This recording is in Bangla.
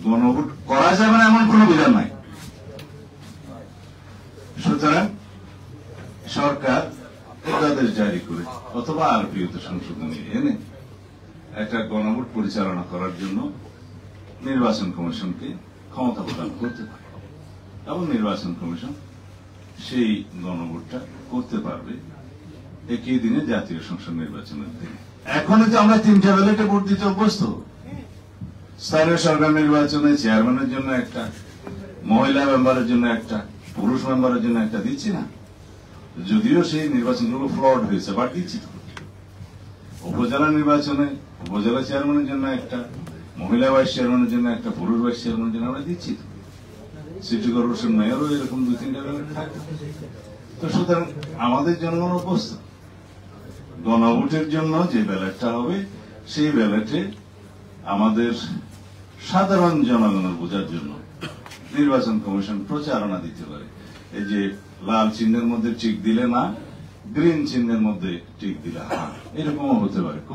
গণভোট করা যাবে না এমন কোন বিধান নাই। সুতরাং সরকার অধ্যাদেশ জারি করে অথবা আরপিওতে সংশোধনী এনে একটা গণভোট পরিচালনা করার জন্য নির্বাচন কমিশনকে ক্ষমতা প্রদান করতে পারে এবং নির্বাচন কমিশন সেই গণভোটটা করতে পারবে একই দিনে জাতীয় সংসদ নির্বাচনের দিনে। এখনই তো আমরা 3টা ব্যালটে ভোট দিতে অভ্যস্ত। স্থানীয় সরকার নির্বাচনে চেয়ারম্যানের জন্য একটা, মহিলা মেম্বারের জন্য একটা, পুরুষ মেম্বারের জন্য একটা দিচ্ছি না, যদিও সেই নির্বাচনগুলো ফ্লড হয়েছে, বাট দিচ্ছি। উপজেলা নির্বাচনে উপজেলা চেয়ারম্যানের জন্য একটা, মহিলা ভাইস চেয়ারম্যানের জন্য একটা, পুরুষ ভাইস চেয়ারম্যানের জন্য আমরা দিচ্ছি। সিটি কর্পোরেশন মেয়রও এরকম 2-3টা ব্যালট থাকে। তো সুতরাং আমাদের জনগণ অভ্যস্ত। গণভোটের জন্য যে ব্যালটটা হবে সেই ব্যালটে আমাদের সাধারণ জনগণের বোঝার জন্য নির্বাচন কমিশন প্রচারণা দিতে পারে। এই যে লাল চিহ্নের মধ্যে টিক দিলে না, গ্রিন চিহ্নের মধ্যে টিক দিলে হ্যাঁ, এরকমও হতে পারে।